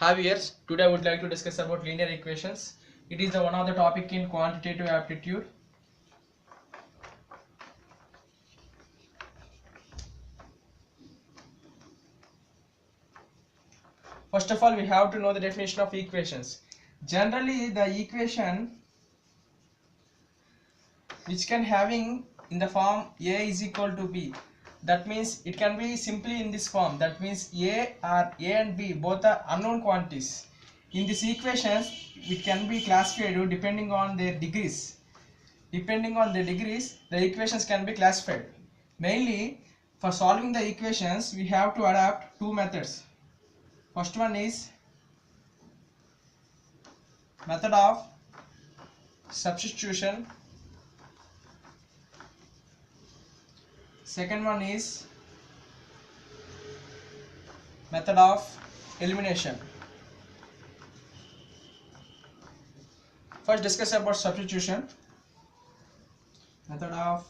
Hi viewers, today I would like to discuss about linear equations. It is the one of the topic in quantitative aptitude. First of all, we have to know the definition of equations. Generally, the equation which can having in the form A is equal to B. That means it can be simply in this form. That means A and B both are unknown quantities. In these equations, it can be classified depending on their degrees. Depending on the degrees, the equations can be classified. Mainly, for solving the equations, we have to adapt two methods. First one is method of substitution. Second one is method of elimination. First discuss about substitution. Method of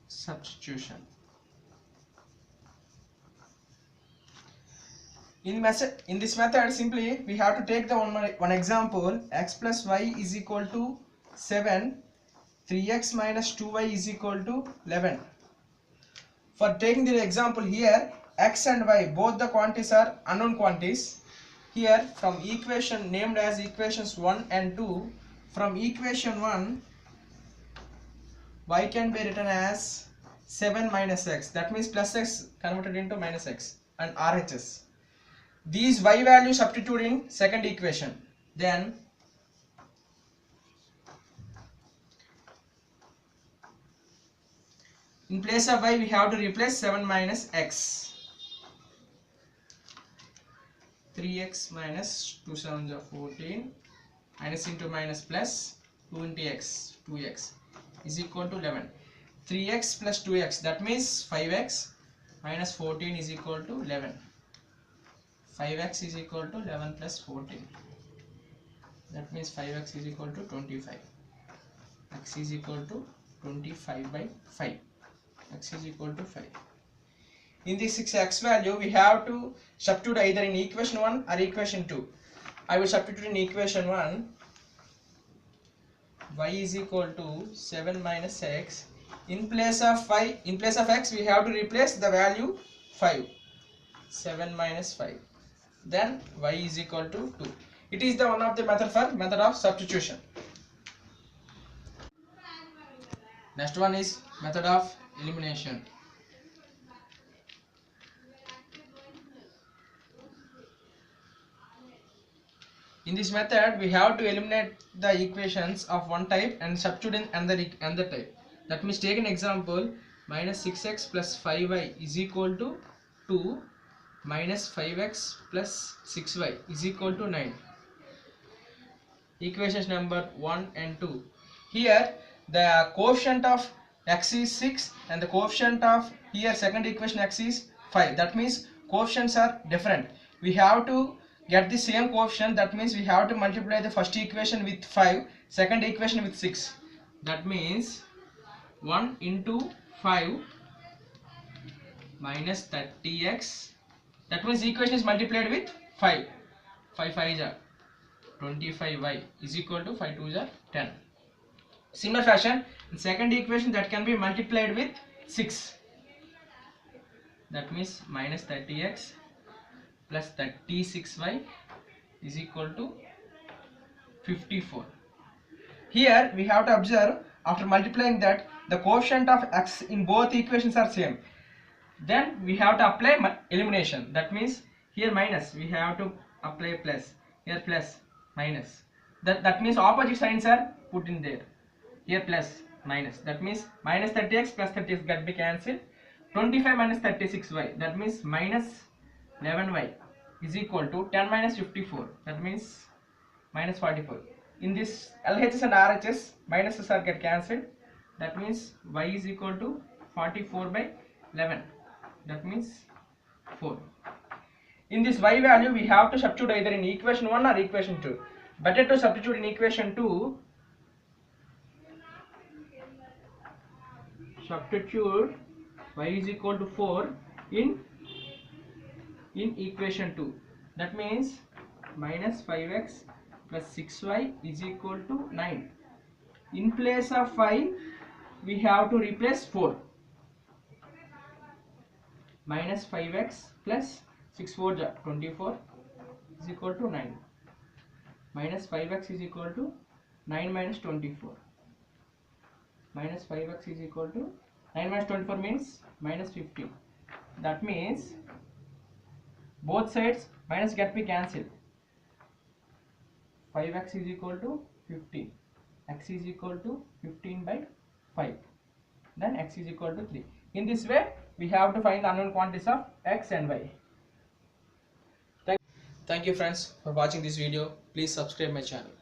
substitution. In this method, simply we have to take the one example. X plus y is equal to 7. 3x minus 2y is equal to 11. For taking the example here, x and y both the quantities are unknown quantities. Here from equation named as equations 1 and 2, from equation 1 y can be written as 7 minus x, that means plus x converted into minus x, and RHS. These y values substitute in second equation. Then in place of y we have to replace 7 minus x. 3x minus 2 7s are 14, minus into minus plus 2 into x, 2x is equal to 11. 3x plus 2x, that means 5x minus 14 is equal to 11. 5x is equal to 11 plus 14, that means 5x is equal to 25. X is equal to 25 by 5. X is equal to 5. In this x value we have to substitute either in equation 1 or equation 2. I will substitute in equation 1. Y is equal to 7 minus x. In place of x we have to replace the value 5. 7 minus 5. Then y is equal to 2. It is the one of the method of substitution. Next one is method of elimination. In this method, we have to eliminate the equations of one type and substitute in another type. That means take an example, minus 6x plus 5y is equal to 2, minus 5x plus 6y is equal to 9. Equations number 1 and 2. Here the coefficient of x is 6 and the coefficient of here second equation x is 5. That means coefficients are different. We have to get the same coefficient, that means we have to multiply the first equation with 5, second equation with 6. That means 1 into 5 minus 30x, that means equation is multiplied with 5. 5 5 is 25y is equal to 5 2 is 10. Similar fashion, in second equation that can be multiplied with 6. That means minus 30x plus 36y is equal to 54. Here we have to observe, after multiplying that, the coefficient of x in both equations are same. Then we have to apply elimination. That means here minus, we have to apply plus. Here plus, minus. That means opposite signs are put in there. Here plus, minus. That means minus 30x plus 30x get be cancelled. 25 minus 36y, that means minus 11y is equal to 10 minus 54, that means minus 44. In this LHS and RHS, minuses are get cancelled. That means y is equal to 44 by 11, that means 4. In this y value we have to substitute either in equation 1 or equation 2. Better to substitute in equation 2. Substitute y is equal to 4 in in equation 2. That means minus 5x plus 6y is equal to 9. In place of 5 we have to replace 4. Minus 5x plus 6 4 24 is equal to 9. Minus 5x is equal to 9 minus 24. Minus 5x is equal to 9 minus 24 means minus 15. That means both sides minus get be cancelled. 5x is equal to 15. X is equal to 15 by 5. Then x is equal to 3. In this way, we have to find the unknown quantities of x and y. Thank you friends for watching this video. Please subscribe my channel.